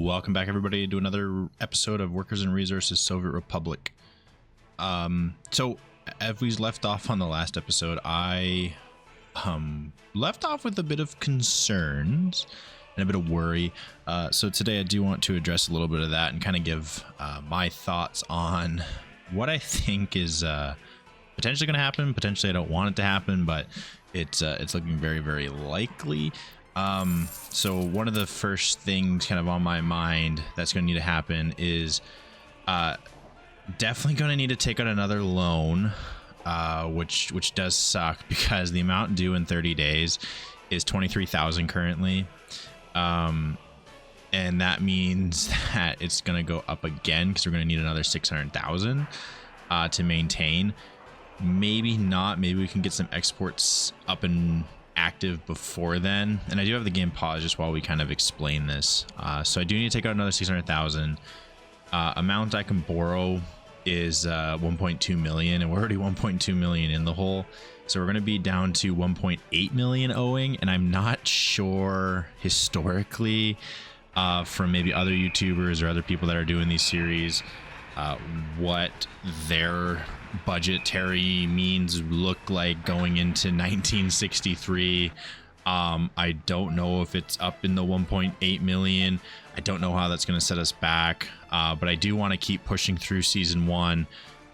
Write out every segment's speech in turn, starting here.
Welcome back, everybody, to another episode of Workers and Resources Soviet Republic. So as we left off on the last episode, I left off with a bit of concerns and a bit of worry. So today I do want to address a little bit of that and kind of give my thoughts on what I think is potentially going to happen. Potentially I don't want it to happen, but it's looking very, very likely. So one of the first things kind of on my mind that's going to need to happen is definitely going to need to take out another loan, which does suck because the amount due in 30 days is 23,000 currently. And that means that it's going to go up again because we're going to need another 600,000 to maintain. Maybe not. Maybe we can get some exports up and active before then, and I do have the game paused just while we kind of explain this. So I do need to take out another 600,000. Amount I can borrow is 1.2 million, and we're already 1.2 million in the hole, so we're going to be down to 1.8 million owing. And I'm not sure historically from maybe other YouTubers or other people that are doing these series what their budgetary means look like going into 1963. I don't know if it's up in the 1.8 million. I don't know how that's going to set us back, but I do want to keep pushing through season 1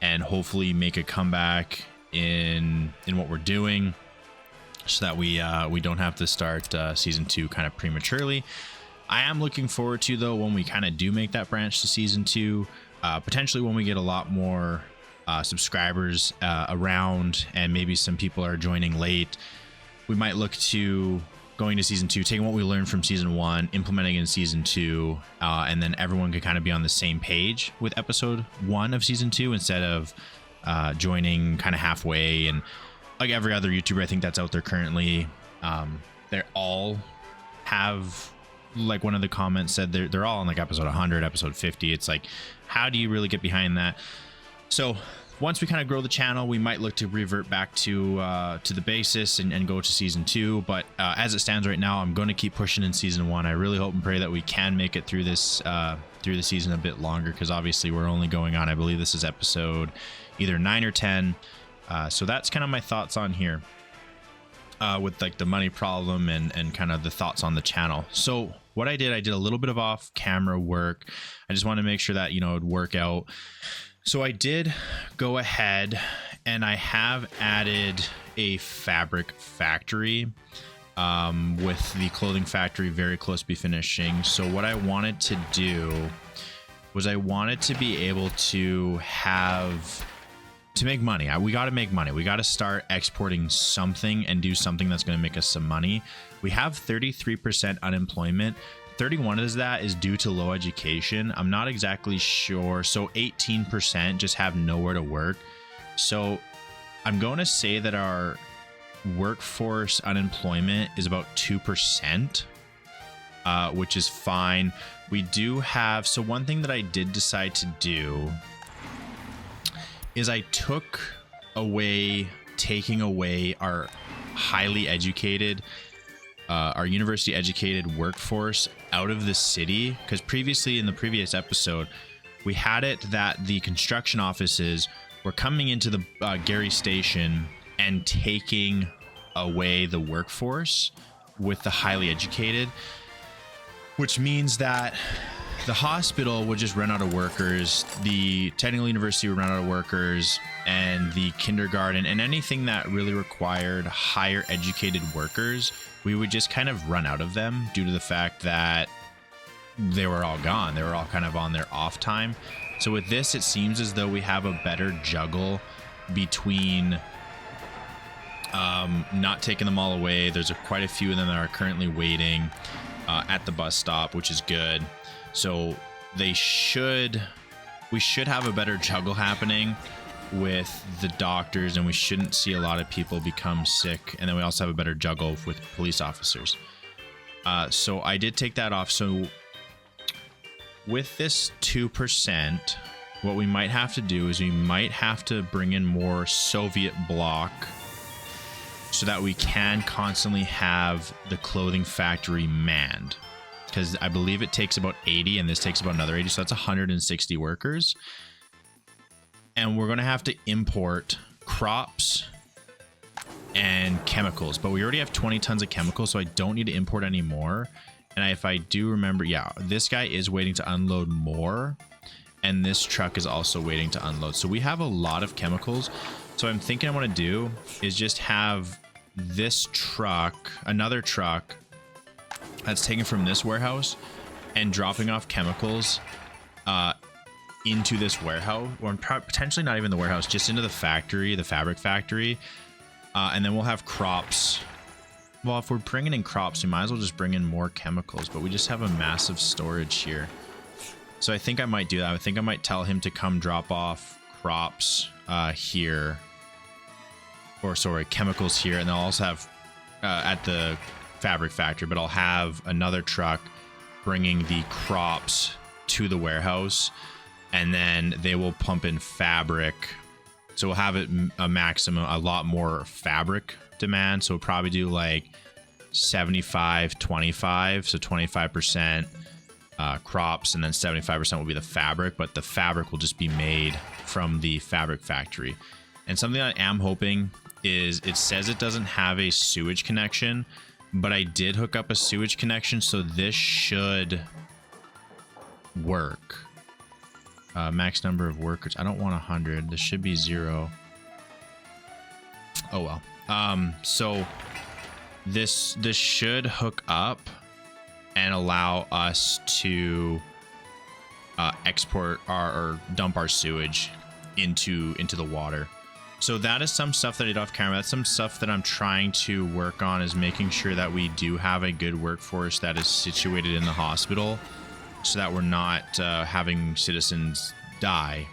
and hopefully make a comeback in what we're doing, so that we don't have to start season 2 kind of prematurely. I am looking forward to, though, when we kind of do make that branch to season 2, potentially when we get a lot more subscribers around, and maybe some people are joining late, we might look to going to season 2, taking what we learned from season 1, implementing in season 2, and then everyone could kind of be on the same page with episode 1 of season 2 instead of joining kind of halfway. And like every other YouTuber I think that's out there currently, they all have, like one of the comments said, they're all on like episode 100, episode 50. It's like, how do you really get behind that? So once we kind of grow the channel, we might look to revert back to the basis and go to season 2. But as it stands right now, I'm going to keep pushing in season 1. I really hope and pray that we can make it through this through the season a bit longer, because obviously we're only going on, I believe this is episode either 9 or 10. So that's kind of my thoughts on here with like the money problem and kind of the thoughts on the channel. So what I did a little bit of off camera work. I just want to make sure that, you know, it would work out. So I did go ahead and I have added a fabric factory with the clothing factory very close to be finishing. So what I wanted to do was I wanted to be able to make money. We got to make money. We got to start exporting something and do something that's going to make us some money. We have 33% unemployment. 31 of that is due to low education. I'm not exactly sure. So 18% just have nowhere to work. So I'm going to say that our workforce unemployment is about 2%, which is fine. We do have, so one thing that I did decide to do is I taking away our highly educated, our university educated workforce out of the city, because previously in the previous episode we had it that the construction offices were coming into the Gary station and taking away the workforce with the highly educated, which means that the hospital would just run out of workers, the technical university would run out of workers, and the kindergarten and anything that really required higher educated workers, we would just kind of run out of them due to the fact that they were all gone. They were all kind of on their off time. So with this, it seems as though we have a better juggle between not taking them all away. There's quite a few of them that are currently waiting at the bus stop, which is good. So we should have a better juggle happening with the doctors, and we shouldn't see a lot of people become sick. And then we also have a better juggle with police officers. So I did take that off. So with this 2%, what we might have to do is we might have to bring in more Soviet bloc so that we can constantly have the clothing factory manned. because I believe it takes about 80 and this takes about another 80. So that's 160 workers. And we're going to have to import crops and chemicals, but we already have 20 tons of chemicals, so I don't need to import any more. And if I do remember, yeah, this guy is waiting to unload more, and this truck is also waiting to unload. So we have a lot of chemicals. So I'm thinking what I want to do is just have this truck, another truck that's taken from this warehouse and dropping off chemicals into this warehouse, or potentially not even the warehouse, just into the factory, the fabric factory. And then we'll have crops. Well, if we're bringing in crops, we might as well just bring in more chemicals, but we just have a massive storage here. So I think I might do that. I think I might tell him to come drop off crops here. Or sorry, chemicals here. And I'll also have at the fabric factory, but I'll have another truck bringing the crops to the warehouse, and then they will pump in fabric. So we'll have it a maximum, a lot more fabric demand. So we'll probably do like 75, 25. So 25% crops, and then 75% will be the fabric, but the fabric will just be made from the fabric factory. And something I am hoping is, it says it doesn't have a sewage connection, but I did hook up a sewage connection, so this should work. Max number of workers. I don't want 100. This should be 0. Oh well. So this should hook up and allow us to export or dump our sewage into the water. So that is some stuff that I did off camera. That's some stuff that I'm trying to work on, is making sure that we do have a good workforce that is situated in the hospital, so that we're not having citizens die.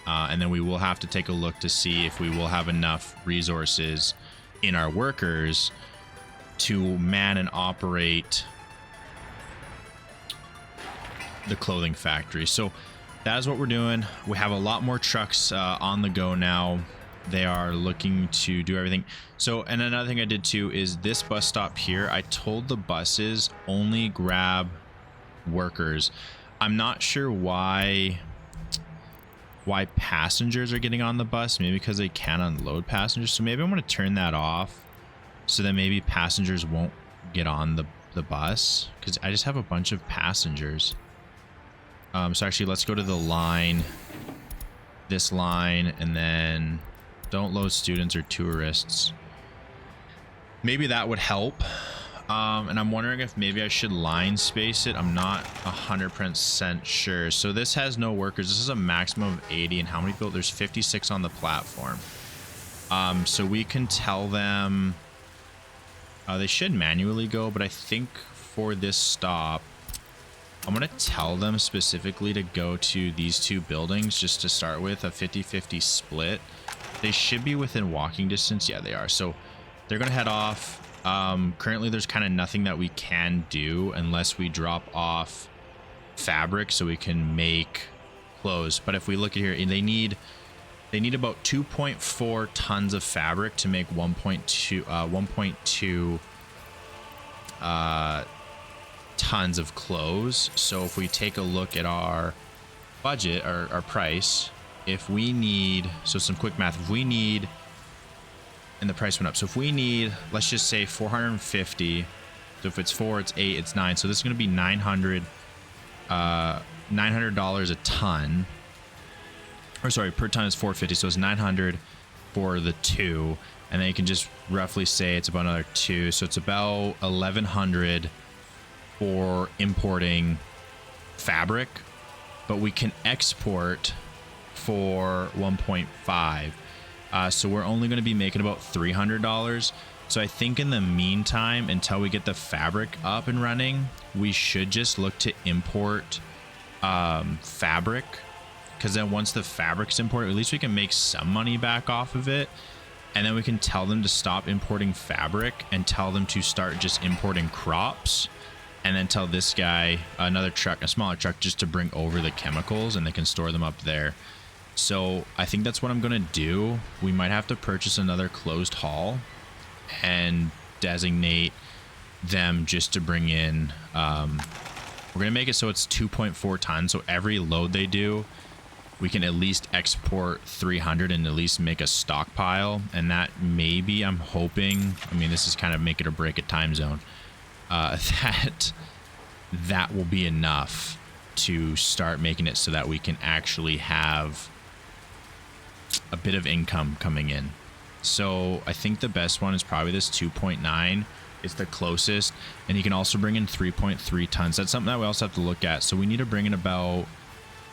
And then we will have to take a look to see if we will have enough resources in our workers to man and operate the clothing factory. So that is what we're doing. We have a lot more trucks on the go now. They are looking to do everything. So, and another thing I did too is this bus stop here, I told the buses only grab workers. I'm not sure why passengers are getting on the bus. Maybe because they can't unload passengers. So maybe I'm going to turn that off, so that maybe passengers won't get on the bus, because I just have a bunch of passengers. So actually, let's go to the line, this line, and then don't load students or tourists. Maybe that would help. And I'm wondering if maybe I should line space it. I'm not 100% sure. So this has no workers. This is a maximum of 80. And how many people? There's 56 on the platform. So we can tell them they should manually go, but I think for this stop, I'm going to tell them specifically to go to these two buildings just to start with, a 50-50 split. They should be within walking distance. Yeah, they are. So they're going to head off. Currently, there's kind of nothing that we can do unless we drop off fabric so we can make clothes. But if we look at here, they need about 2.4 tons of fabric to make 1.2 tons of clothes. So if we take a look at our budget, our price, if we need, so some quick math, if we need, and the price went up, so if we need, let's just say 450, so if it's 4, it's 8, it's 9, so this is going to be $900 a ton, or sorry, per ton is 450, so it's 900 for the 2, and then you can just roughly say it's about another 2, so it's about 1100 for importing fabric, but we can export for 1.5. So we're only going to be making about $300. So I think in the meantime, until we get the fabric up and running, we should just look to import fabric, because then once the fabric's imported, at least we can make some money back off of it. And then we can tell them to stop importing fabric and tell them to start just importing crops. And then tell this guy, another truck, a smaller truck, just to bring over the chemicals, and they can store them up there. So I think that's what I'm going to do. We might have to purchase another closed hall and designate them just to bring in We're going to make it so it's 2.4 tons. So every load they do, we can at least export 300 and at least make a stockpile. And that maybe, I'm hoping, I mean, this is kind of make it or break it time zone, that will be enough to start making it so that we can actually have a bit of income coming in. So I think the best one is probably this 2.9. It's the closest, and you can also bring in 3.3 tons. That's something that we also have to look at. So we need to bring in about,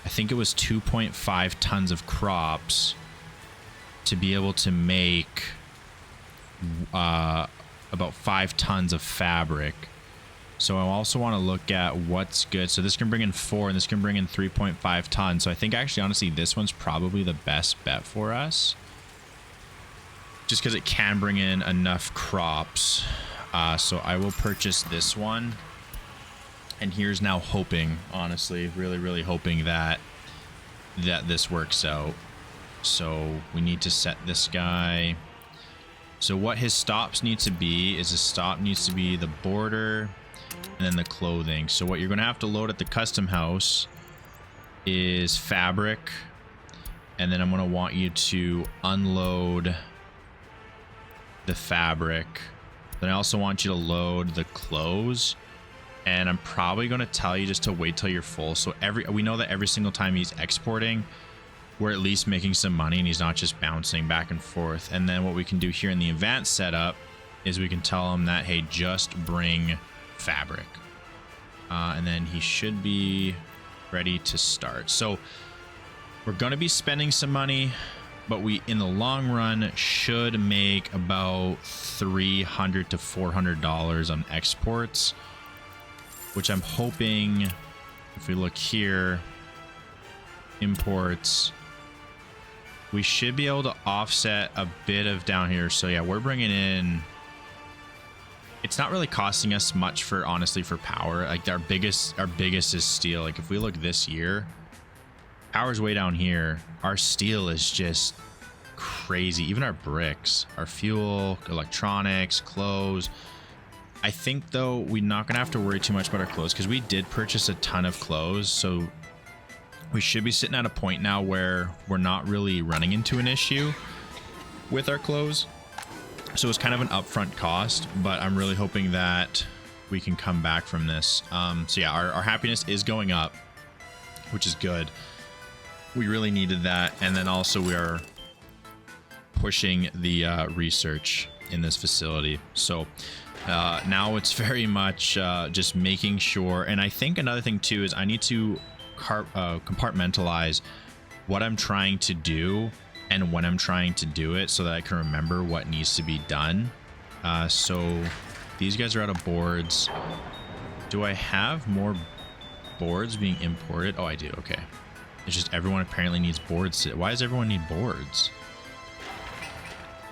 I think it was 2.5 tons of crops to be able to make about 5 tons of fabric. So I also want to look at what's good. So this can bring in 4, and this can bring in 3.5 tons. So I think actually, honestly, this one's probably the best bet for us, just because it can bring in enough crops. So I will purchase this one. And here's now hoping, honestly, really hoping that this works out. So we need to set this guy. So what his stops need to be is, his stop needs to be the border and then the clothing. So what you're going to have to load at the custom house is fabric. And then I'm going to want you to unload the fabric. Then I also want you to load the clothes. And I'm probably going to tell you just to wait till you're full. So we know that every single time he's exporting, we're at least making some money and he's not just bouncing back and forth. And then what we can do here in the advanced setup is we can tell him that, hey, just bring fabric. And then he should be ready to start. So we're going to be spending some money, but we, in the long run, should make about $300 to $400 on exports, which I'm hoping, if we look here, imports, we should be able to offset a bit of down here. So yeah, we're bringing in, it's not really costing us much for, honestly, for power. Like our biggest is steel. Like if we look this year, power's way down here. Our steel is just crazy. Even our bricks, our fuel, electronics, clothes. I think though we're not gonna have to worry too much about our clothes, because we did purchase a ton of clothes. So we should be sitting at a point now where we're not really running into an issue with our clothes. So it's kind of an upfront cost, but I'm really hoping that we can come back from this. So yeah, our happiness is going up, which is good. We really needed that. And then also we are pushing the research in this facility. So now it's very much just making sure. And I think another thing too is I need to compartmentalize what I'm trying to do and when I'm trying to do it, so that I can remember what needs to be done. So these guys are out of boards. Do I have more boards being imported? Oh, I do. Okay. It's just everyone apparently needs boards. Why does everyone need boards?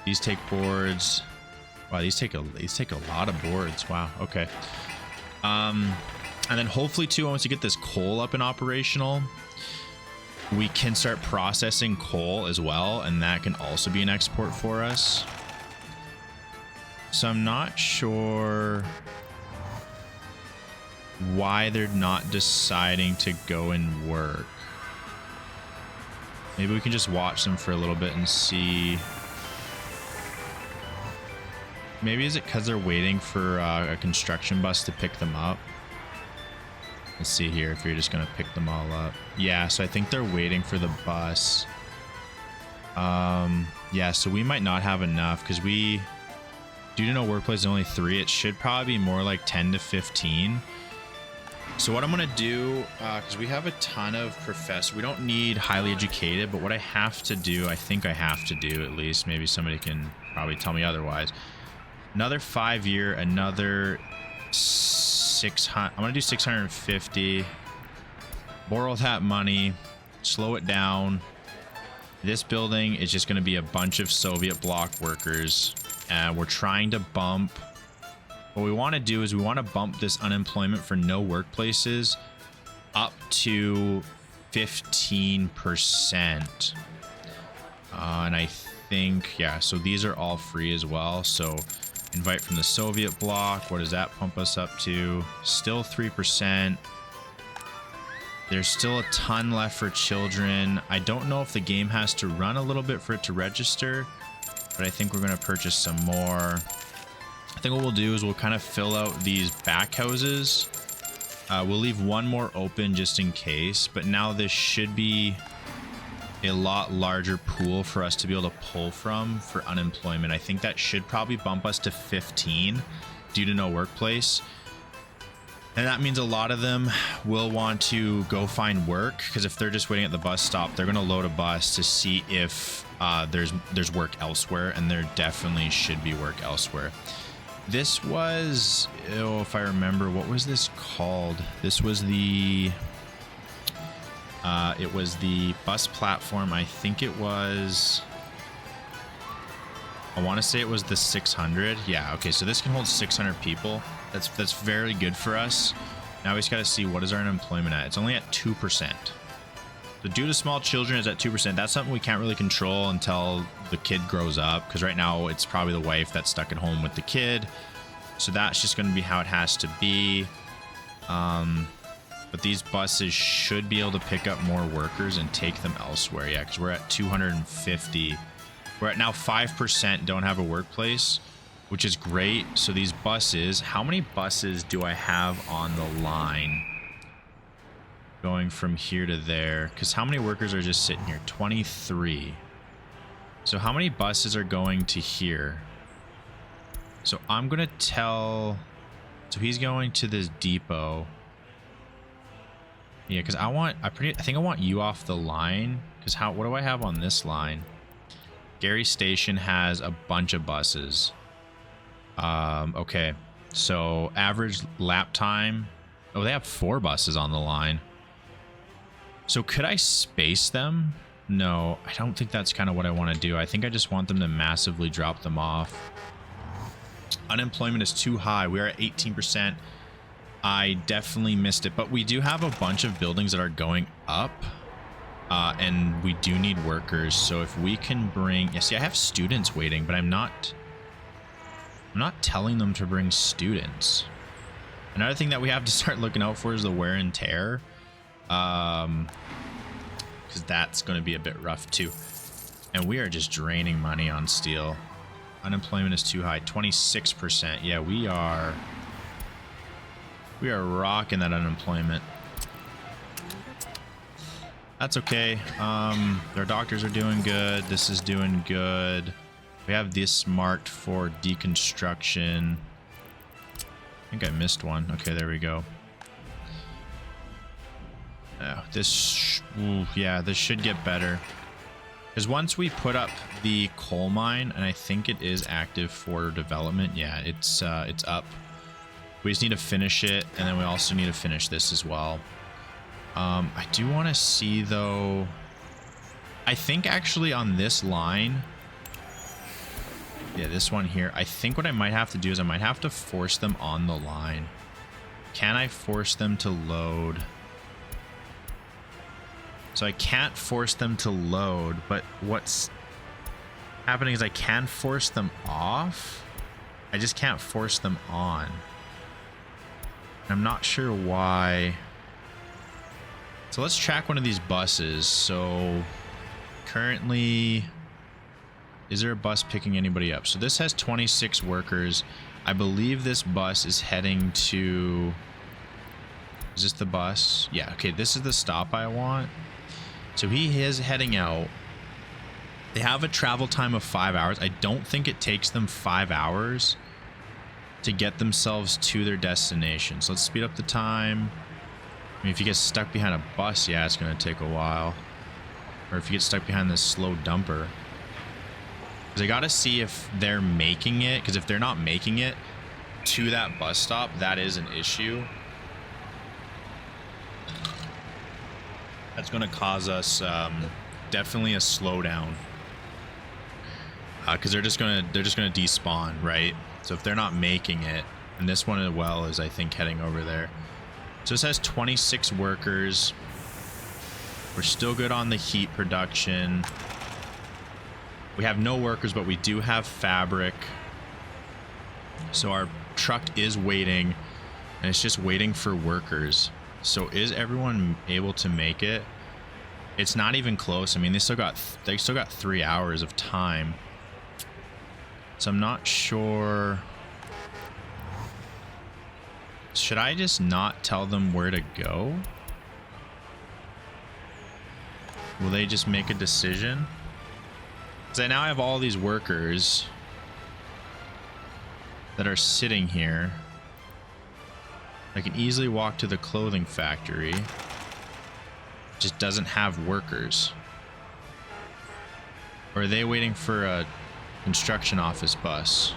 These take boards. Wow, these take a lot of boards. Wow. Okay. And then hopefully too, once you get this coal up and operational, we can start processing coal as well, and that can also be an export for us. So I'm not sure why they're not deciding to go and work. Maybe we can just watch them for a little bit and see. Maybe is it because they're waiting for a construction bus to pick them up? Let's see here if you're just going to pick them all up. Yeah, so I think they're waiting for the bus. Yeah, so we might not have enough because we, due to no workplace, only 3. It should probably be more like 10 to 15. So what I'm going to do, because we have a ton of professors, we don't need highly educated, but what I have to do, I think I have to do at least, maybe somebody can probably tell me otherwise. Another 5-year, another 600. I'm gonna do 650. Borrow that money, slow it down. This building is just gonna be a bunch of Soviet bloc workers, and we're trying to bump. What we want to do is we want to bump this unemployment for no workplaces up to 15%. And I think, yeah, so these are all free as well. So invite from the Soviet bloc. What does that pump us up to? Still 3%. There's still a ton left for children. I don't know if the game has to run a little bit for it to register, but I think we're going to purchase some more. I think what we'll do is we'll kind of fill out these back houses. We'll leave one more open just in case, but now this should be a lot larger pool for us to be able to pull from for unemployment. I think that should probably bump us to 15 due to no workplace. And that means a lot of them will want to go find work, because if they're just waiting at the bus stop, they're going to load a bus to see if there's work elsewhere, and there definitely should be work elsewhere. This was, if I remember, what was this called? This was the it was the bus platform. I think it was, I want to say it was the 600. Yeah, okay, so this can hold 600 people. That's very good for us. Now we just got to see, what is our unemployment at? It's only at 2%. So due to small children, it's at 2%. That's something we can't really control until the kid grows up, because right now it's probably the wife that's stuck at home with the kid. So that's just going to be how it has to be. But these buses should be able to pick up more workers and take them elsewhere. Yeah, because we're at 250. We're at now 5% don't have a workplace, which is great. So these buses, how many buses do I have on the line going from here to there? Because how many workers are just sitting here? 23. So how many buses are going to here? So I'm going to tell, so he's going to this depot. Yeah, because I think I want you off the line. Because what do I have on this line? Gary Station has a bunch of buses. Okay, so average lap time. Oh, they have 4 buses on the line. So could I space them? No, I don't think that's kind of what I want to do. I think I just want them to massively drop them off. Unemployment is too high. We are at 18%. I definitely missed it, but we do have a bunch of buildings that are going up. And we do need workers. So if we can bring, yeah, see, I have students waiting, but I'm not telling them to bring students. Another thing that we have to start looking out for is the wear and tear. Because that's going to be a bit rough too. And we are just draining money on steel. Unemployment is too high, 26%. Yeah, we are rocking that unemployment. That's okay. Our doctors are doing good. This is doing good. We have this marked for deconstruction. I think I missed one. Okay, there we go. This should get better. Because once we put up the coal mine, and I think it is active for development. Yeah, it's up. We just need to finish it, and then we also need to finish this as well. I do want to see, though, I think actually on this line, yeah, this one here, I think what I might have to do is I might have to force them on the line. Can I force them to load? So I can't force them to load, but what's happening is I can force them off. I just can't force them on. I'm not sure why. So let's track one of these buses. So currently, is there a bus picking anybody up? So this has 26 workers. I believe this bus is heading to, is this the bus? Yeah, okay, this is the stop I want. So he is heading out. They have a travel time of 5 hours. I don't think it takes them 5 hours to get themselves to their destination. So let's speed up the time. I mean, if you get stuck behind a bus, yeah, it's going to take a while. Or if you get stuck behind this slow dumper. Because I got to see if they're making it. Because if they're not making it to that bus stop, that is an issue. That's going to cause us definitely a slowdown. Because they're just going to despawn, right? So if they're not making it, and this one as well is, I think, heading over there. So this has 26 workers. We're still good on the heat production. We have no workers, but we do have fabric. So our truck is waiting, and it's just waiting for workers. So is everyone able to make it? It's not even close. I mean, they still got 3 hours of time. So I'm not sure. Should I just not tell them where to go? Will they just make a decision? Because I now have all these workers that are sitting here. I can easily walk to the clothing factory. Just doesn't have workers. Or are they waiting for a construction office bus?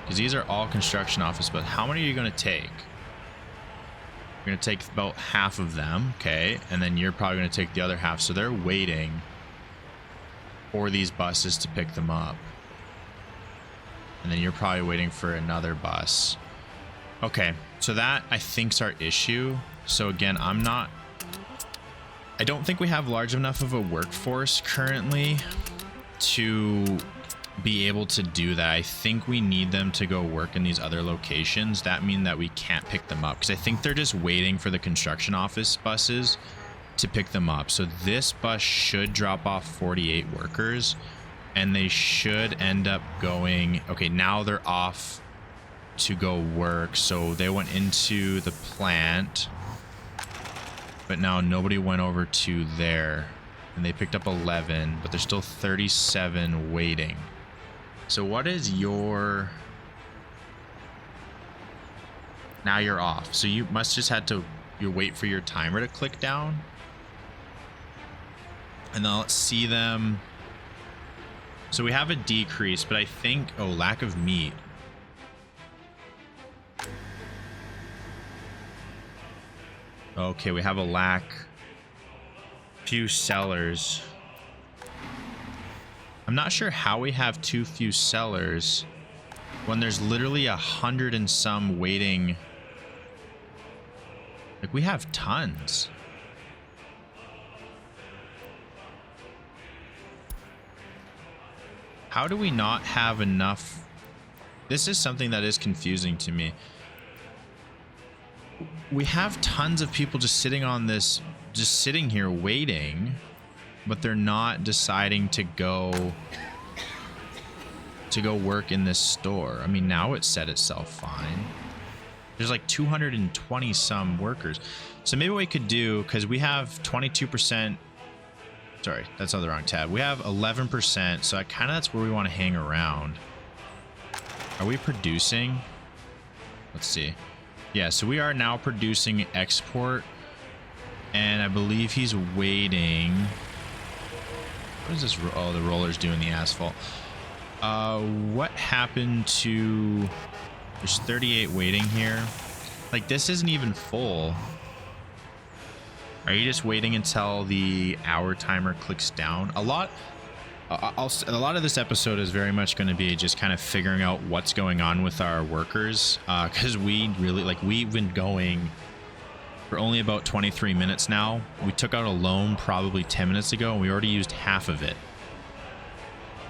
Because these are all construction office buses. How many are you going to take? You're going to take about half of them, okay? And then you're probably going to take the other half. So they're waiting for these buses to pick them up. And then you're probably waiting for another bus. Okay, so that I think's our issue. So again, I don't think we have large enough of a workforce currently to be able to do that. I think we need them to go work in these other locations. That means that we can't pick them up because I think they're just waiting for the construction office buses to pick them up. So this bus should drop off 48 workers and they should end up going, okay, now they're off to go work. So they went into the plant, but now nobody went over to there, and they picked up 11, but there's still 37 waiting. So what is your... Now you're off. So you must just had to wait for your timer to click down. And then let's see them. So we have a decrease, but I think... Oh, lack of meat. Okay, we have a lack. Few sellers. I'm not sure how we have too few sellers when there's literally 100 and some waiting. Like, we have tons. How do we not have enough? This is something that is confusing to me. We have tons of people just sitting on this, just sitting here waiting, but they're not deciding to go work in this store. I mean, now it set itself fine. There's like 220 some workers. So maybe what we could do, because we have 22%. Sorry, that's on the wrong tab. We have 11%, so that's where we want to hang around. Are we producing? Let's see. Yeah, so we are now producing export, and I believe he's waiting. What is this? Oh, the roller's doing the asphalt. What happened to... There's 38 waiting here. Like, this isn't even full. Are you just waiting until the hour timer clicks down? A lot of this episode is very much going to be just kind of figuring out what's going on with our workers, because we really, like, we've been going for only about 23 minutes now. We took out a loan probably 10 minutes ago, and we already used half of it.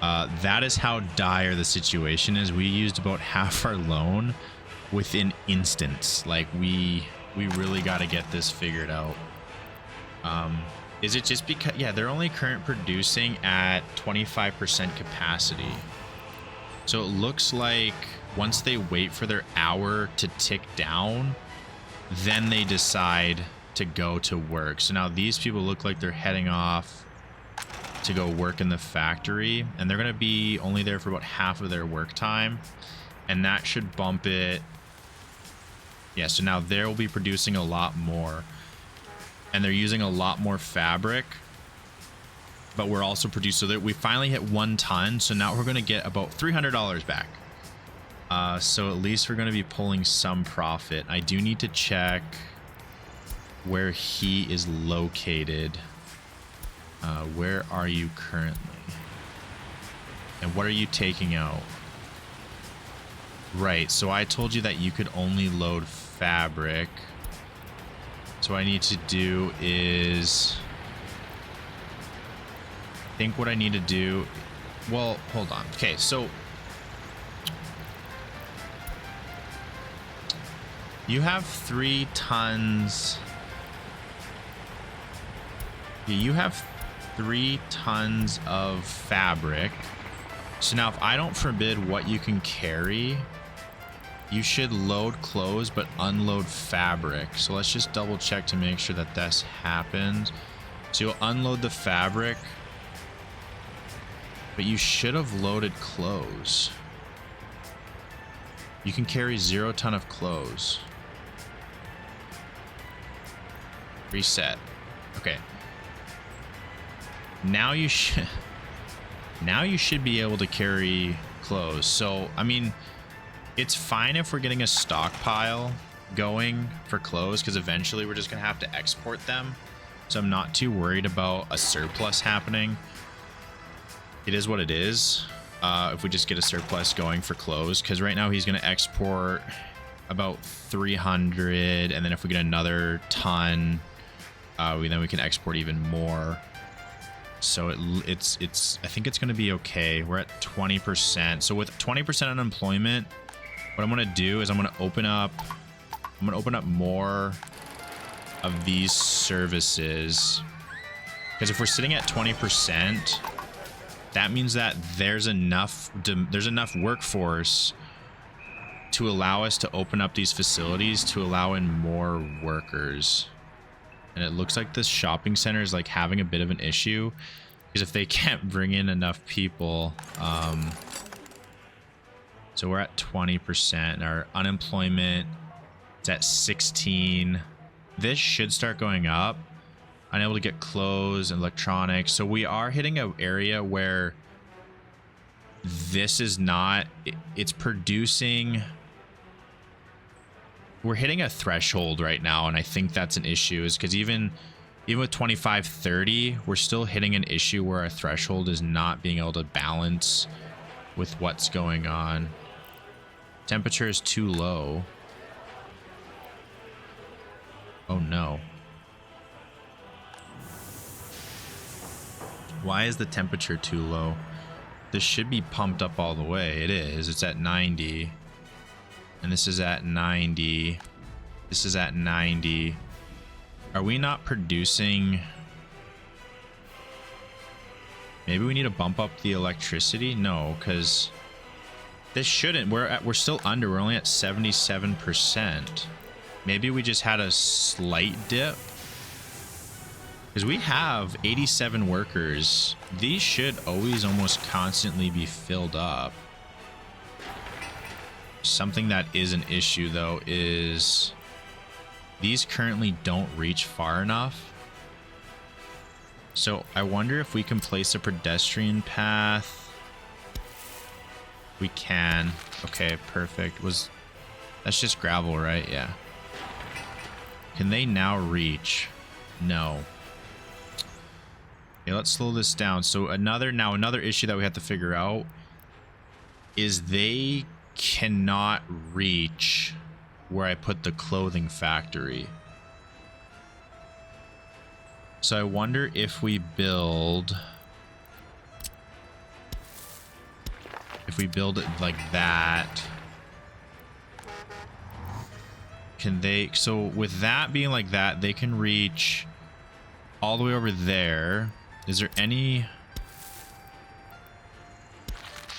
That is how dire the situation is. We used about half our loan within instants. Like, we really got to get this figured out. Is it just because, yeah, they're only current producing at 25% capacity. So it looks like once they wait for their hour to tick down, then they decide to go to work. So now these people look like they're heading off to go work in the factory, and they're going to be only there for about half of their work time, and that should bump it. Yeah, so now they'll be producing a lot more. And they're using a lot more fabric, but we're also producing, so that we finally hit 1 ton. So now we're going to get about $300 back. So at least we're going to be pulling some profit. I do need to check where he is located. Where are you currently? And what are you taking out? Right, so I told you that you could only load fabric. So what I need to do is, I think what I need to do, well, hold on. Okay, so You have 3 tons. Yeah, you have 3 tons of fabric. So now if I don't forbid what you can carry, you should load clothes but unload fabric. So let's just double check to make sure that this happens. So you'll unload the fabric, but you should have loaded clothes. You can carry 0 ton of clothes. Reset. Okay. Now you should be able to carry clothes. So, I mean, it's fine if we're getting a stockpile going for clothes, because eventually we're just going to have to export them. So I'm not too worried about a surplus happening. It is what it is. If we just get a surplus going for clothes, because right now he's going to export about 300, and then if we get another ton, then we can export even more. So it's I think it's going to be okay. We're at 20%. So with 20% unemployment, what I'm going to do is I'm going to open up more of these services, because if we're sitting at 20%, that means that there's enough workforce to allow us to open up these facilities to allow in more workers. And it looks like this shopping center is like having a bit of an issue, because if they can't bring in enough people, so we're at 20%. Our unemployment is at 16. This should start going up. Unable to get clothes and electronics. So we are hitting an area where this is not, it's producing. We're hitting a threshold right now, and I think that's an issue, is because even with 25-30, we're still hitting an issue where our threshold is not being able to balance with what's going on. Temperature is too low. Oh no. Why is the temperature too low? This should be pumped up all the way. It is. It's at 90. And this is at 90. This is at 90. Are we not producing? Maybe we need to bump up the electricity? No, because this shouldn't. We're still under. We're only at 77%. Maybe we just had a slight dip. Because we have 87 workers. These should always almost constantly be filled up. Something that is an issue, though, is these currently don't reach far enough. So I wonder if we can place a pedestrian path. We can. Okay, perfect. That's just gravel, right? Yeah. Can they now reach? No. Okay, let's slow this down. So another issue that we have to figure out is they cannot reach where I put the clothing factory. So I wonder if we build it like that. Can they, so with that being like that, they can reach all the way over there. Is there any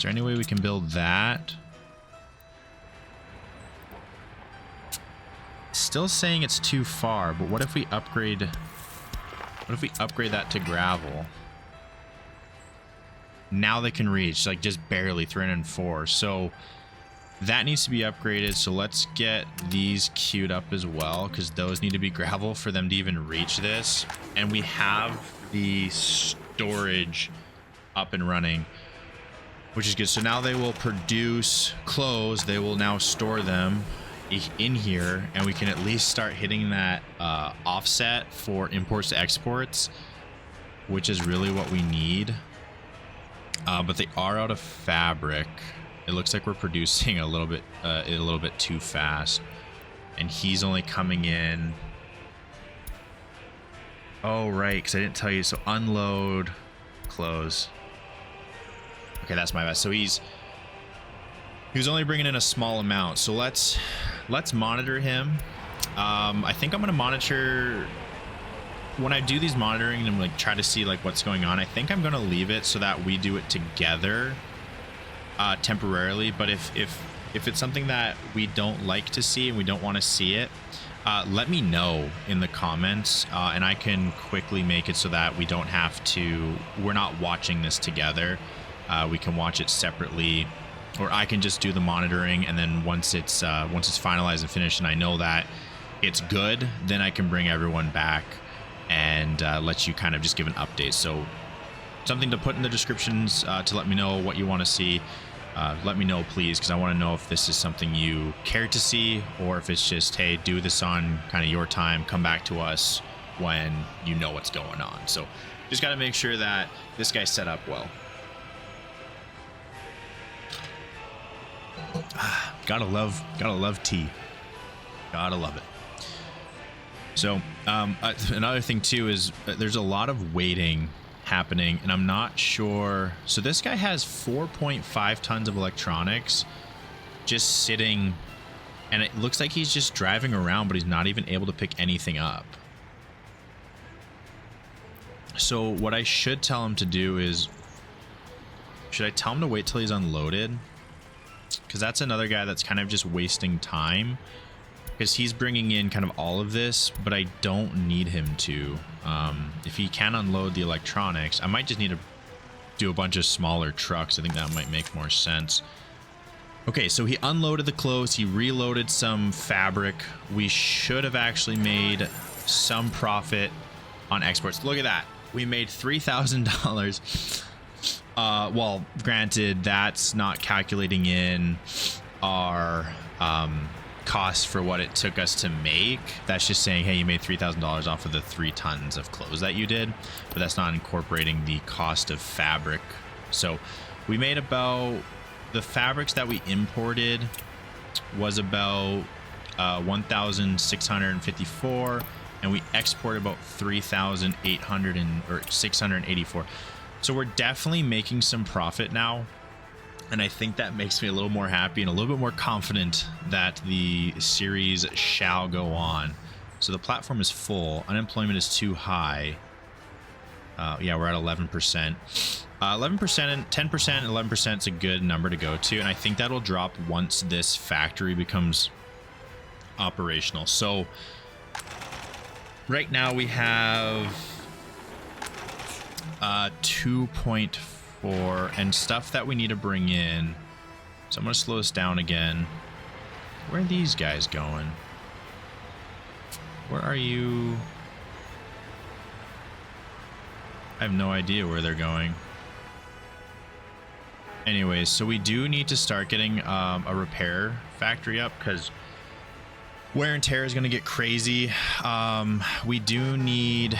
way we can build that? Still saying it's too far, but what if we upgrade that to gravel? Now they can reach, like, just barely 304. So that needs to be upgraded. So let's get these queued up as well, because those need to be gravel for them to even reach this. And we have the storage up and running, which is good. So now they will produce clothes. They will now store them in here, and we can at least start hitting that offset for imports to exports, which is really what we need. But they are out of fabric. It looks like we're producing a little bit too fast, and he's only coming in. Oh right, because I didn't tell you. So unload, close. Okay, that's my bad. So he was only bringing in a small amount. So let's let's monitor him. I think I'm gonna monitor when I do these monitoring and like try to see like what's going on. I think I'm gonna leave it so that we do it together temporarily. But if it's something that we don't like to see and we don't want to see it, let me know in the comments, and I can quickly make it so that we don't have to, we're not watching this together. We can watch it separately, or I can just do the monitoring, and then once it's finalized and finished and I know that it's good, then I can bring everyone back and let you kind of just give an update. So something to put in the descriptions to let me know what you want to see. Let me know, please, because I want to know if this is something you care to see, or if it's just, hey, do this on kind of your time, come back to us when you know what's going on. So just got to make sure that this guy's set up well. Gotta love tea. Gotta love it. So another thing too is there's a lot of waiting happening, and I'm not sure. So this guy has 4.5 tons of electronics just sitting, and it looks like he's just driving around, but he's not even able to pick anything up. So what I should tell him to do is, should I tell him to wait till he's unloaded? Because that's another guy that's kind of just wasting time, because he's bringing in kind of all of this, but I don't need him to. If he can unload the electronics, I might just need to do a bunch of smaller trucks. I think that might make more sense. Okay, so he unloaded the clothes, he reloaded some fabric. We should have actually made some profit on exports. Look at that, we made $3,000. Well, granted, that's not calculating in our cost for what it took us to make. That's just saying, hey, you made $3,000 off of the 3 tons of clothes that you did, but that's not incorporating the cost of fabric. So we made about, the fabrics that we imported was about 1,654, and we exported about 3,800 or 684. So we're definitely making some profit now, and I think that makes me a little more happy and a little bit more confident that the series shall go on. So the platform is full. Unemployment is too high. Yeah, we're at 11%. 11% and 10% and 11% is a good number to go to, and I think that'll drop once this factory becomes operational. So right now we have 2.4 and stuff that we need to bring in. So I'm going to slow this down again. Where are these guys going? Where are you? I have no idea where they're going. Anyways, so we do need to start getting a repair factory up, because wear and tear is going to get crazy. We do need,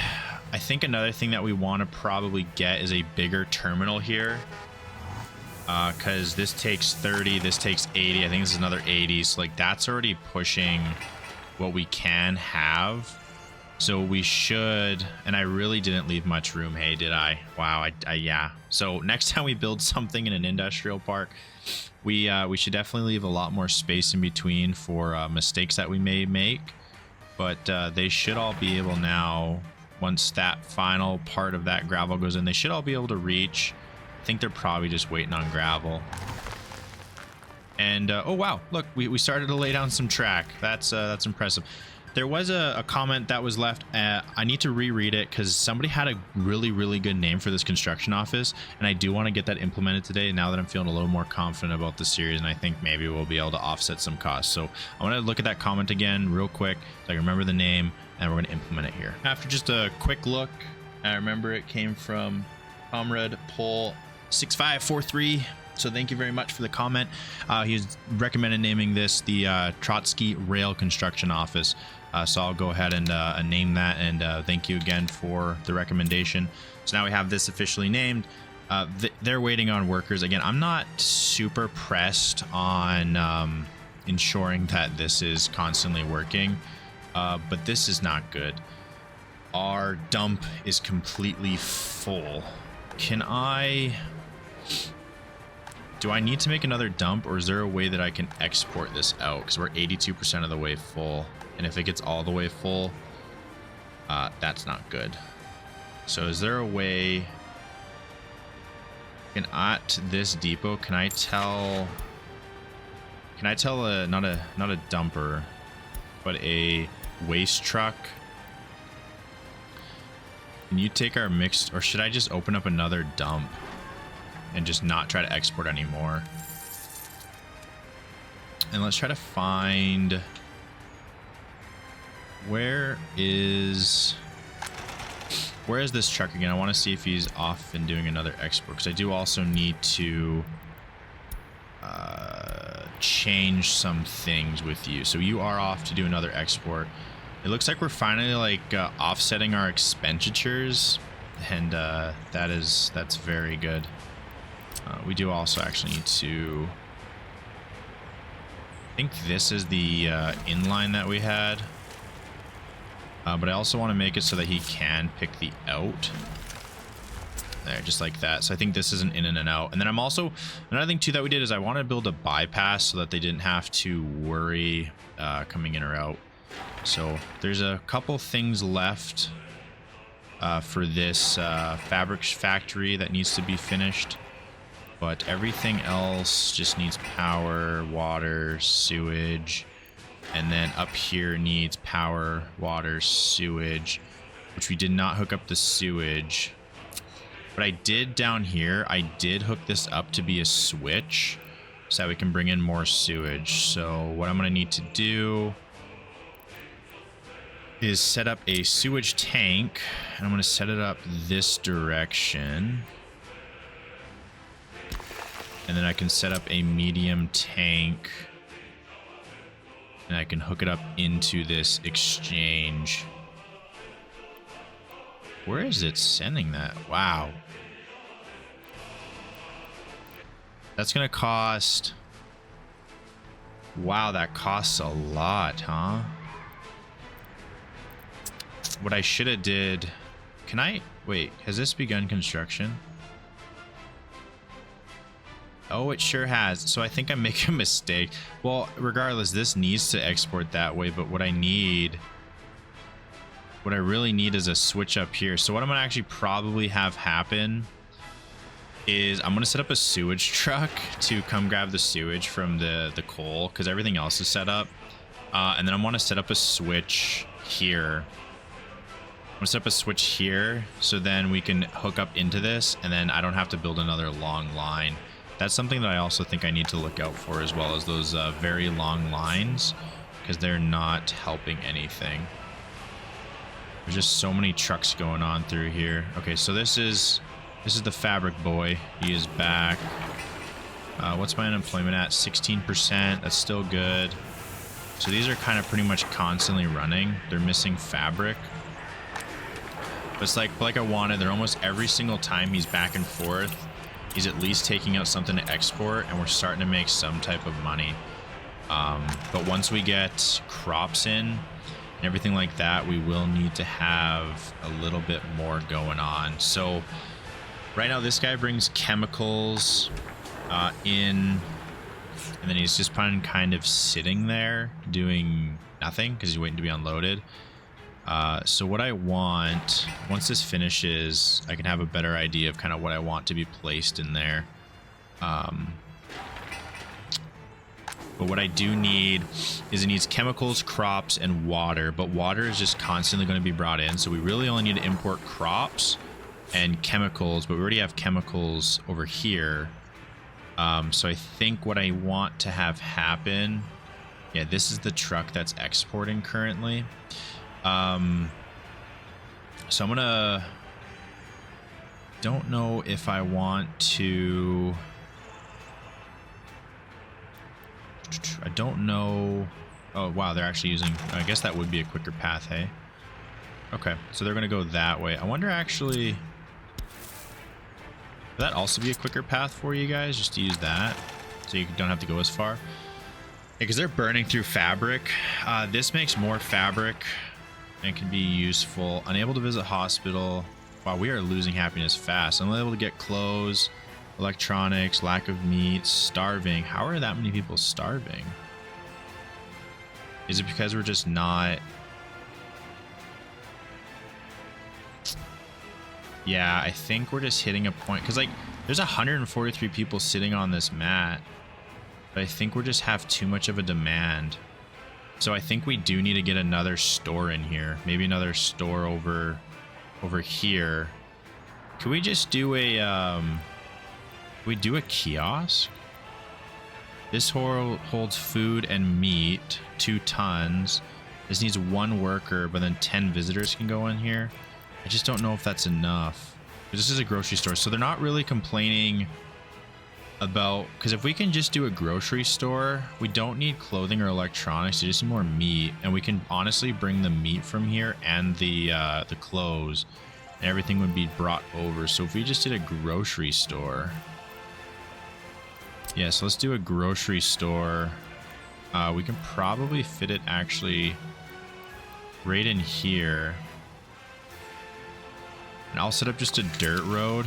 I think another thing that we want to probably get is a bigger terminal here, because this takes 30, this takes 80. I think this is another 80. So like that's already pushing what we can have. So we should, and I really didn't leave much room. Hey, did I? Wow, yeah. So next time we build something in an industrial park, we should definitely leave a lot more space in between for mistakes that we may make. But they should all be able now, once that final part of that gravel goes in, they should all be able to reach. I think they're probably just waiting on gravel. And oh wow, look, we started to lay down some track. That's impressive. There was a comment that was left. I need to reread it because somebody had a really good name for this construction office, and I do want to get that implemented today now that I'm feeling a little more confident about the series, and I think maybe we'll be able to offset some costs. So I want to look at that comment again real quick so I can remember the name, and we're going to implement it here. After just a quick look, I remember it came from Comrade Poll 6543. So thank you very much for the comment. He recommended naming this the Trotsky Rail Construction Office. So I'll go ahead and name that, and thank you again for the recommendation. So now we have this officially named. They're waiting on workers. Again, I'm not super pressed on ensuring that this is constantly working, but this is not good. Our dump is completely full. Can I Do I need to make another dump, or is there a way that I can export this out? Because we're 82% of the way full. And if it gets all the way full, that's not good. So is there a way... at this depot, can I tell a not a dumper, but a waste truck, can you take our mixed, or should I just open up another dump and just not try to export anymore? And let's try to find, where is this truck again? I want to see if he's off and doing another export, because I do also need to change some things with you. So you are off to do another export. It looks like we're finally like offsetting our expenditures, and that's very good. We do also actually need to, I think this is the inline that we had. But I also want to make it so that he can pick the out. There, just like that. So I think this is an in and an out. And then I'm also, another thing too that we did is I want to build a bypass so that they didn't have to worry coming in or out. So there's a couple things left for this fabric factory that needs to be finished. But everything else just needs power, water, sewage. And then up here needs power, water, sewage, which we did not hook up the sewage. But I did down here, I did hook this up to be a switch so that we can bring in more sewage. So what I'm going to need to do is set up a sewage tank, and I'm going to set it up this direction. And then I can set up a medium tank, and I can hook it up into this exchange. Where is it sending that? Wow. That's gonna cost... Wow, that costs a lot, huh? What I should have did... Can I... Wait, has this begun construction? Oh, it sure has. So I think I'm making a mistake. Well, regardless, this needs to export that way, but what I really need is a switch up here. So what I'm gonna actually probably have happen is I'm gonna set up a sewage truck to come grab the sewage from the coal, because everything else is set up. And then I want to set up a switch here. I'm gonna set up a switch here, so then we can hook up into this, and then I don't have to build another long line. That's something that I also think I need to look out for, as well as those very long lines, because they're not helping anything. There's just so many trucks going on through here. Okay, so this is the fabric boy. He is back. What's my unemployment at? 16%. That's still good. So these are kind of pretty much constantly running. They're missing fabric. But it's like I wanted. They're almost every single time he's back and forth. He's at least taking out something to export, and we're starting to make some type of money. But once we get crops in and everything like that, we will need to have a little bit more going on. So right now this guy brings chemicals in, and then he's just kind of sitting there doing nothing because he's waiting to be unloaded. So what I want, once this finishes, I can have a better idea of kind of what I want to be placed in there. But what I do need is it needs chemicals, crops, and water. But water is just constantly going to be brought in. So we really only need to import crops and chemicals, but we already have chemicals over here. So I think what I want to have happen, yeah, this is the truck that's exporting currently. So I'm gonna, don't know if I want to, I don't know. Oh wow, they're actually using, I guess that would be a quicker path, hey? Okay, so they're gonna go that way. I wonder actually, would that also be a quicker path for you guys, just to use that so you don't have to go as far? Because they're burning through fabric. This makes more fabric and can be useful. Unable to visit hospital. Wow, we are losing happiness fast. Unable to get clothes. electronics, lack of meat, starving. How are that many people starving? Is it because we're just not... Yeah, I think we're just hitting a point, because like there's 143 people sitting on this mat, but I think we just have too much of a demand. So I think we do need to get another store in here, maybe another store over here. Could we just do a we do a kiosk? This holds food and meat, 2 tons. This needs 1 worker, but then 10 visitors can go in here. I just don't know if that's enough. This is a grocery store, so they're not really complaining about... Because if we can just do a grocery store, we don't need clothing or electronics. We just need more meat, and we can honestly bring the meat from here and the clothes, and everything would be brought over. So if we just did a grocery store... Yeah, so let's do a grocery store. We can probably fit it actually right in here. And I'll set up just a dirt road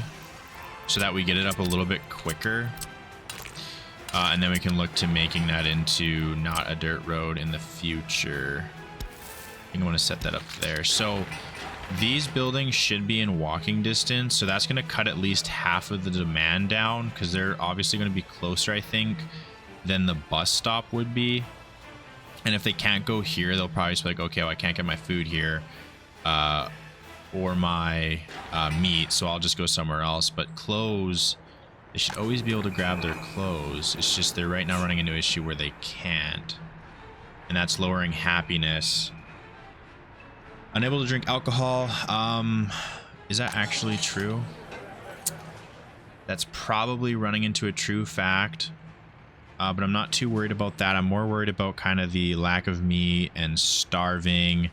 so that we get it up a little bit quicker. And then we can look to making that into not a dirt road in the future. I think I want to set that up there. So these buildings should be in walking distance. So that's going to cut at least half of the demand down, because they're obviously going to be closer, I think, than the bus stop would be. And if they can't go here, they'll probably just be like, okay, well, I can't get my food here. Or my meat, so I'll just go somewhere else. But clothes, they should always be able to grab their clothes. It's just they're right now running into an issue where they can't, and that's lowering happiness. Unable to drink alcohol. Is that actually true? That's probably running into a true fact, but I'm not too worried about that. I'm more worried about kind of the lack of meat and starving.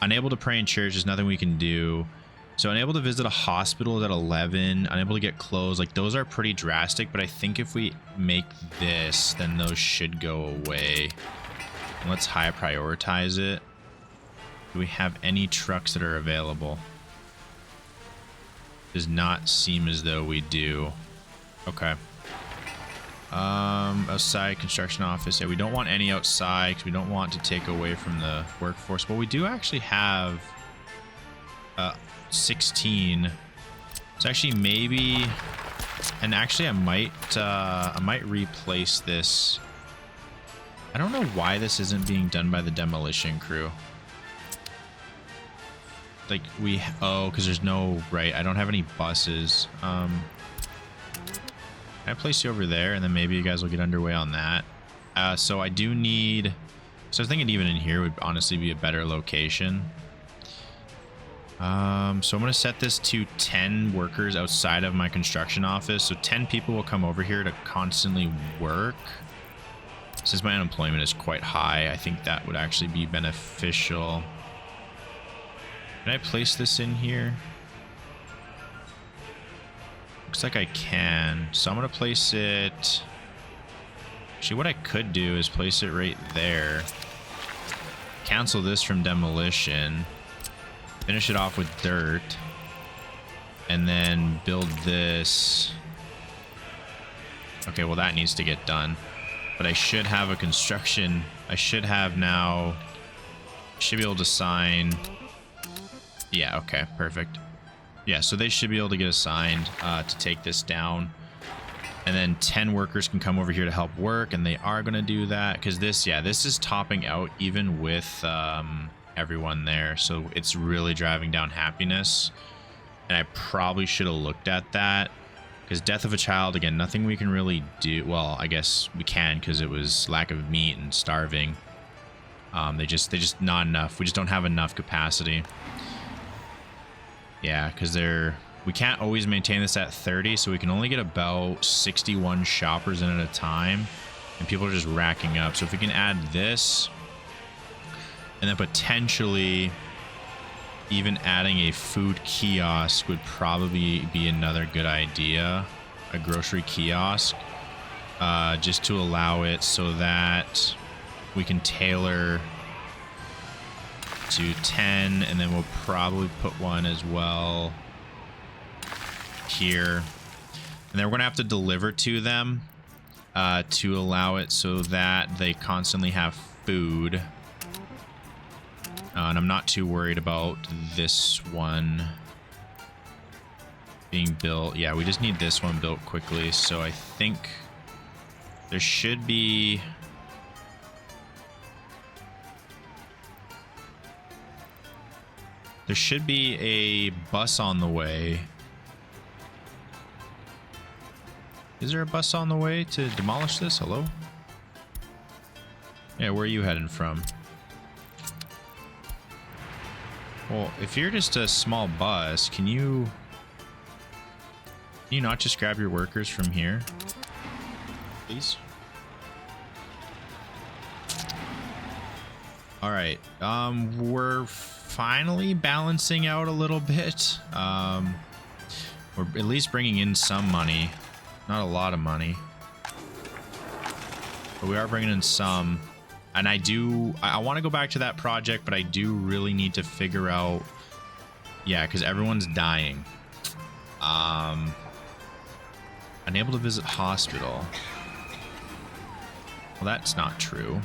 Unable to pray in church, there's nothing we can do. So unable to visit a hospital is at 11. Unable to get clothes, like those are pretty drastic, but I think if we make this, then those should go away. And let's high prioritize it. Do we have any trucks that are available? Does not seem as though we do. Okay. Outside construction office. Yeah, we don't want any outside because we don't want to take away from the workforce. But we do actually have 16. So actually maybe, and actually I might replace this. I don't know why this isn't being done by the demolition crew. Like because there's no, right, I don't have any buses. I place you over there, and then maybe you guys will get underway on that. So I do need... So I was thinking even in here would honestly be a better location. So I'm going to set this to 10 workers outside of my construction office. So 10 people will come over here to constantly work. Since my unemployment is quite high, I think that would actually be beneficial. Can I place this in here? Looks like I can. So I'm going to place it... Actually, what I could do is place it right there. Cancel this from demolition. Finish it off with dirt. And then build this. Okay, well that needs to get done. But I should have a construction... I should have now... Should be able to sign... Yeah, okay, perfect. Yeah, so they should be able to get assigned to take this down. And then 10 workers can come over here to help work, and they are going to do that. Because this, yeah, this is topping out even with everyone there. So it's really driving down happiness. And I probably should have looked at that. Because death of a child, again, nothing we can really do. Well, I guess we can because it was lack of meat and starving. They just not enough. We just don't have enough capacity. Yeah, because we can't always maintain this at 30, so we can only get about 61 shoppers in at a time, and people are just racking up. So if we can add this, and then potentially even adding a food kiosk would probably be another good idea, a grocery kiosk, just to allow it so that we can tailor to 10, and then we'll probably put one as well here. And then we're going to have to deliver to them to allow it so that they constantly have food. And I'm not too worried about this one being built. Yeah, we just need this one built quickly. So I think there should be... There should be a bus on the way. Is there a bus on the way to demolish this? Hello? Yeah, where are you heading from? Well, if you're just a small bus, can you not just grab your workers from here? Please? All right. We're finally balancing out a little bit. We're at least bringing in some money. Not a lot of money, but we are bringing in some. And I want to go back to that project, but I do really need to figure out, yeah, because everyone's dying. Unable to visit hospital. Well, that's not true.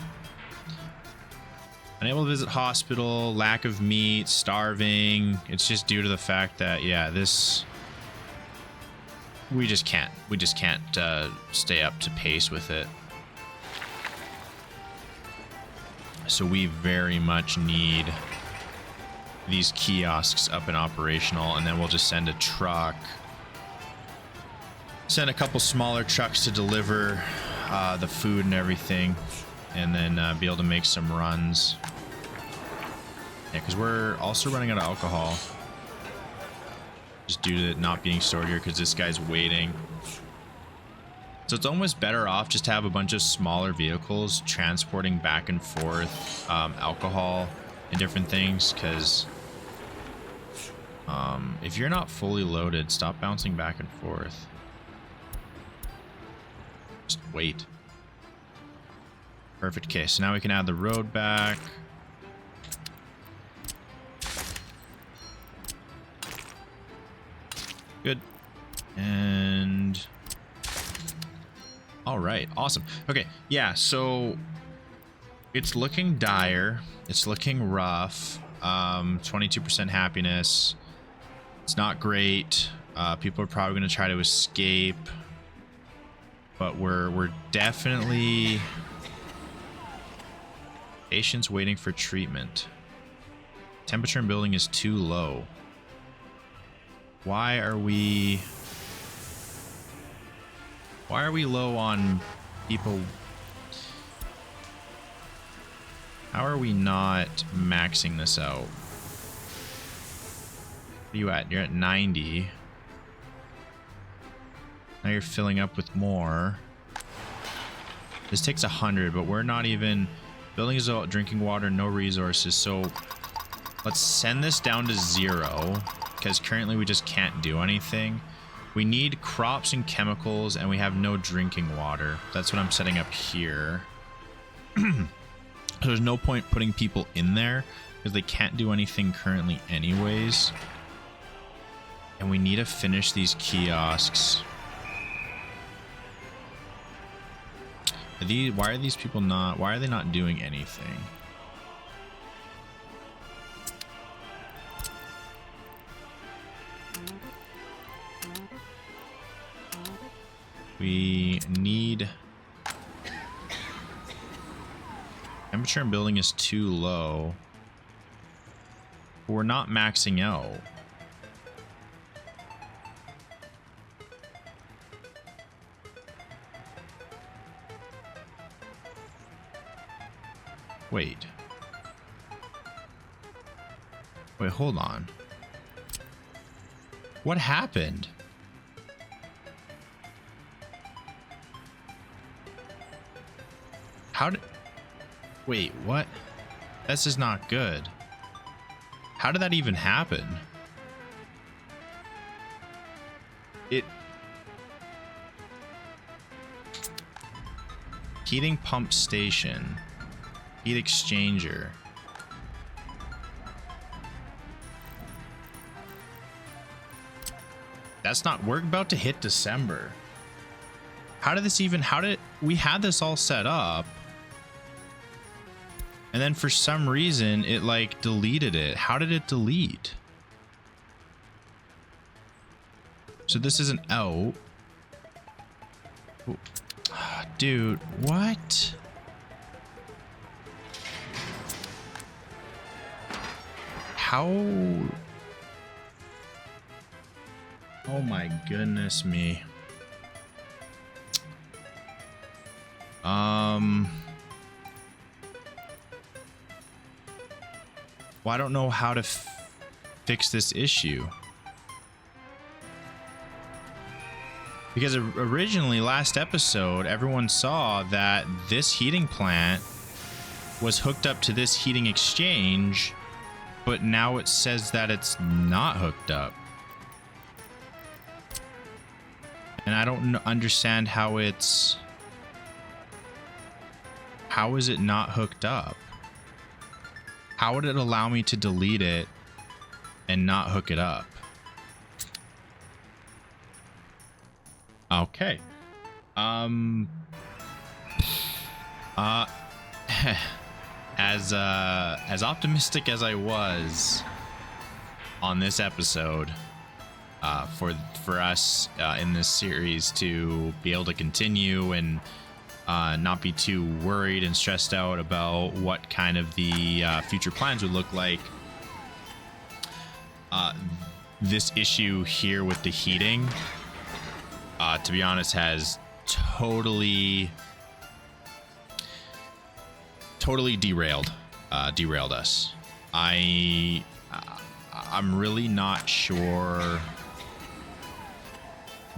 Unable to visit hospital, lack of meat, starving. It's just due to the fact that, yeah, this... We just can't stay up to pace with it. So we very much need these kiosks up and operational, and then we'll just send a truck. Send a couple smaller trucks to deliver the food and everything, and then be able to make some runs. Yeah, because we're also running out of alcohol. Just due to it not being stored here because this guy's waiting. So it's almost better off just to have a bunch of smaller vehicles transporting back and forth alcohol and different things, because if you're not fully loaded, stop bouncing back and forth. Just wait. Perfect. Okay, so now we can add the road back. Good. And all right, awesome. Okay, yeah, so it's looking dire. It's looking rough. 22% happiness. It's not great. People are probably going to try to escape, but we're definitely... Patients waiting for treatment. Temperature in building is too low. Why are we low on people? How are we not maxing this out? What are you at? You're at 90. Now you're filling up with more. This takes 100, but we're not even... Building is all drinking water, no resources. So let's send this down to 0. Because currently we just can't do anything. We need crops and chemicals, and we have no drinking water. That's what I'm setting up here. There's no point putting people in there because they can't do anything currently anyways. And we need to finish these kiosks. Why are these people not... Why are they not doing anything? We need... Temperature in building is too low. We're not maxing out. Wait. Wait, hold on. What happened? How did... Wait, what? This is not good. How did that even happen? Heating pump station. Heat exchanger. That's not, we're about to hit December. How did this even, we had this all set up. And then for some reason, it like deleted it. How did it delete? So this isn't out. Dude, what? How? Oh my goodness me. Well, I don't know how to fix this issue. Because originally, last episode, everyone saw that this heating plant was hooked up to this heating exchange, but now it says that it's not hooked up. And I don't understand how it's... How is it not hooked up? How would it allow me to delete it and not hook it up? Okay. As optimistic as I was on this episode, for us in this series to be able to continue and not be too worried and stressed out about what kind of the future plans would look like. This issue here with the heating, to be honest, has totally derailed us. I'm really not sure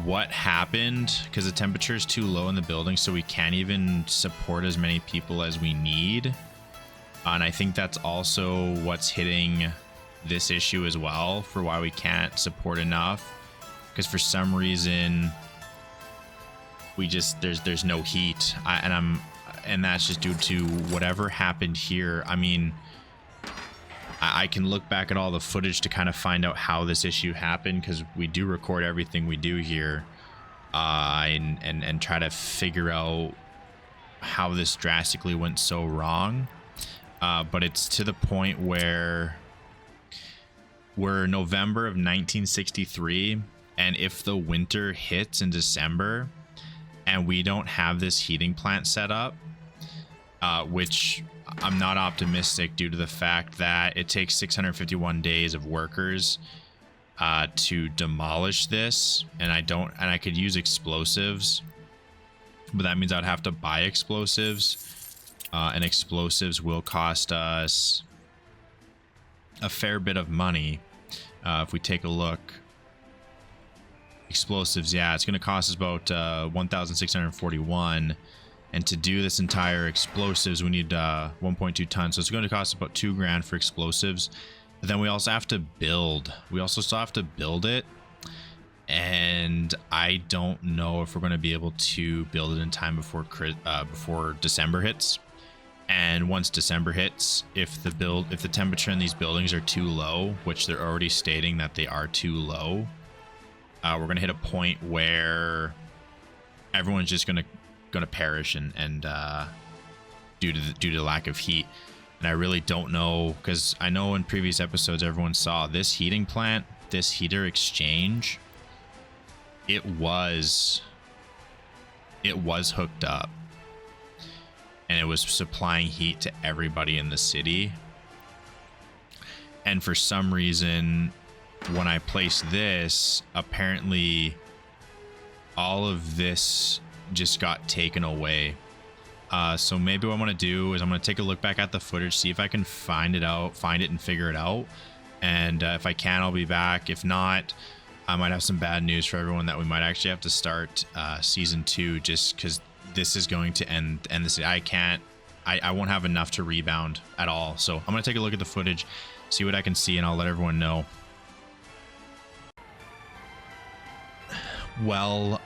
what happened, because the temperature is too low in the building, so we can't even support as many people as we need. And I think that's also what's hitting this issue as well, for why we can't support enough, because for some reason we just there's no heat. And that's just due to whatever happened here. I mean, I can look back at all the footage to kind of find out how this issue happened, because we do record everything we do here, and try to figure out how this drastically went so wrong. But it's to the point where we're November of 1963, and if the winter hits in December and we don't have this heating plant set up, which I'm not optimistic due to the fact that it takes 651 days of workers to demolish this, and I could use explosives, but that means I'd have to buy explosives, and explosives will cost us a fair bit of money. If we take a look, explosives, yeah, it's going to cost us about 1,641. And to do this entire explosives, we need 1.2 tons. So it's going to cost about $2,000 for explosives. But then we also have to build. We also still have to build it. And I don't know if we're going to be able to build it in time before December hits. And once December hits, if the temperature in these buildings are too low, which they're already stating that they are too low, we're going to hit a point where everyone's just going to perish and due to the lack of heat. And I really don't know, because I know in previous episodes everyone saw this heating plant, this heater exchange, it was hooked up and it was supplying heat to everybody in the city. And for some reason, when I placed this, apparently all of this just got taken away. So maybe what I'm going to do is I'm going to take a look back at the footage, see if I can find it and figure it out. And if I can, I'll be back. If not, I might have some bad news for everyone, that we might actually have to start season 2, just because this is going to end this. I won't have enough to rebound at all. So I'm going to take a look at the footage, see what I can see, and I'll let everyone know. Well,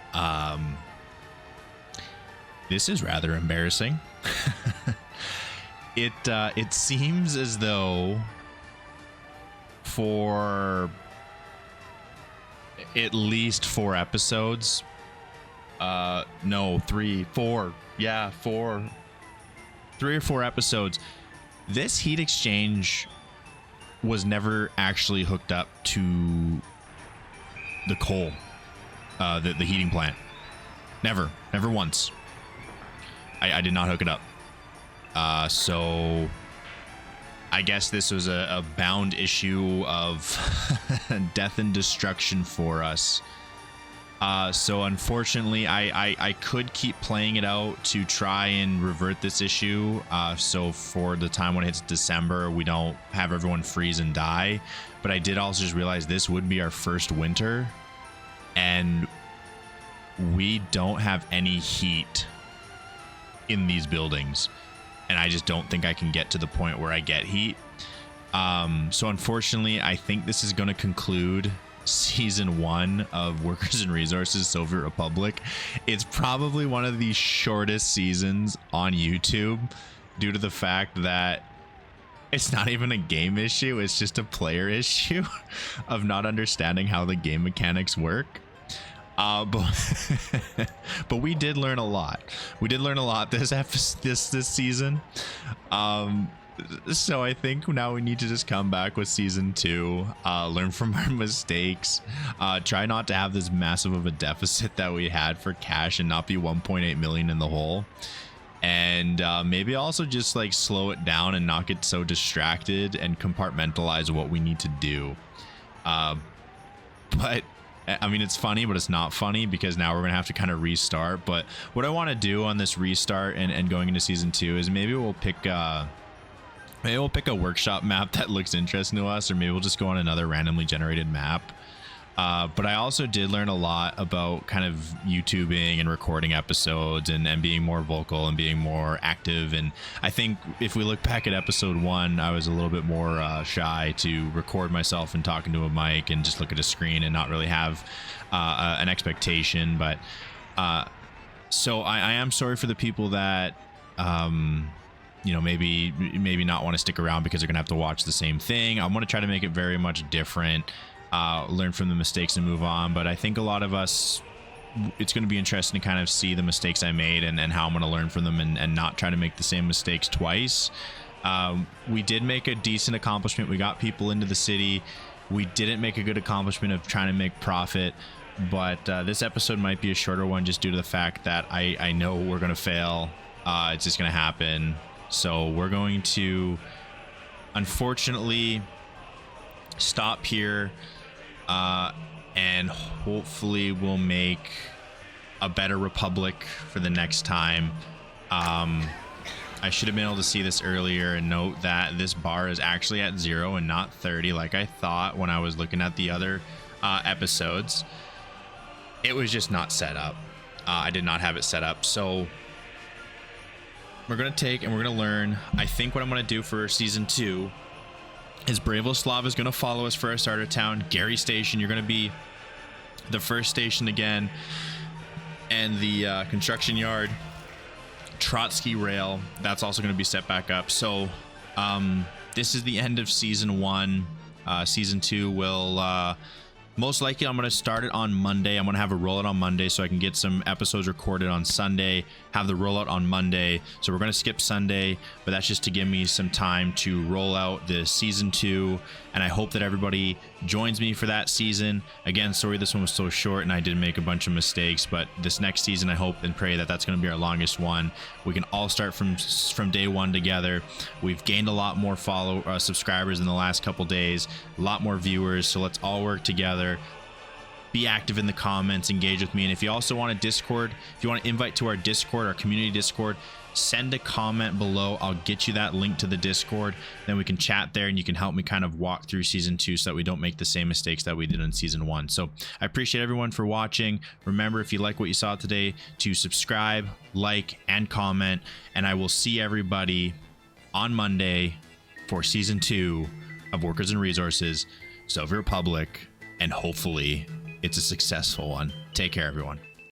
this is rather embarrassing. It seems as though at least 4 episodes. No, 3, 4. Yeah, 4. 3 or 4 episodes. This heat exchange was never actually hooked up to the coal, the heating plant. Never once. I did not hook it up. So I guess this was a bound issue of death and destruction for us. So unfortunately, I could keep playing it out to try and revert this issue. So for the time when it hits December, we don't have everyone freeze and die. But I did also just realize this would be our first winter, and we don't have any heat in these buildings. And I just don't think I can get to the point where I get heat. So unfortunately, I think this is going to conclude season 1 of Workers and Resources Soviet Republic. It's probably one of the shortest seasons on YouTube due to the fact that it's not even a game issue, it's just a player issue of not understanding how the game mechanics work. But we did learn a lot. We did learn a lot this season. So I think now we need to just come back with season 2, learn from our mistakes, try not to have this massive of a deficit that we had for cash and not be 1.8 million in the hole. And maybe also just like slow it down and not get so distracted and compartmentalize what we need to do. But I mean, it's funny, but it's not funny because now we're gonna have to kind of restart. But what I want to do on this restart and going into season 2 is maybe we'll pick a workshop map that looks interesting to us, or maybe we'll just go on another randomly generated map. But I also did learn a lot about kind of YouTubing and recording episodes and being more vocal and being more active. And I think if we look back at episode 1, I was a little bit more shy to record myself and talking to a mic and just look at a screen and not really have an expectation. But so I am sorry for the people that you know, maybe not want to stick around because they're gonna have to watch the same thing. I want to try to make it very much different, learn from the mistakes and move on. But I think a lot of us, it's going to be interesting to kind of see the mistakes I made and how I'm going to learn from them and not try to make the same mistakes twice. We did make a decent accomplishment. We got people into the city. We didn't make a good accomplishment of trying to make profit. But this episode might be a shorter one just due to the fact that I know we're going to fail. It's just going to happen. So we're going to, unfortunately, stop here, and hopefully we'll make a better Republic for the next time. I should have been able to see this earlier and note that this bar is actually at 0 and not 30 like I thought when I was looking at the other episodes. It was just not set up. I did not have it set up. So we're going to take and we're going to learn. I think what I'm going to do for season 2 is Bravoslav is going to follow us for our starter town. Gary Station, you're going to be the first station again. And the construction yard, Trotsky Rail, that's also going to be set back up. So this is the end of season 1. Season 2 will most likely, I'm going to start it on Monday. I'm going to have a rollout on Monday so I can get some episodes recorded on Sunday, have the rollout on Monday. So we're going to skip Sunday, but that's just to give me some time to roll out the season 2. And I hope that everybody joins me for that season. Again, sorry this one was so short and I did make a bunch of mistakes, but this next season I hope and pray that that's going to be our longest one. We can all start from day 1 together. We've gained a lot more subscribers in the last couple days, a lot more viewers, so let's all work together. Be active in the comments, engage with me. And if you also want a Discord, if you want to invite to our Discord, our community Discord, send a comment below. I'll get you that link to the Discord. Then we can chat there and you can help me kind of walk through season 2 so that we don't make the same mistakes that we did in season 1. So I appreciate everyone for watching. Remember, if you like what you saw today, to subscribe, like, and comment. And I will see everybody on Monday for season 2 of Workers and Resources, Soviet Republic, and hopefully it's a successful one. Take care, everyone.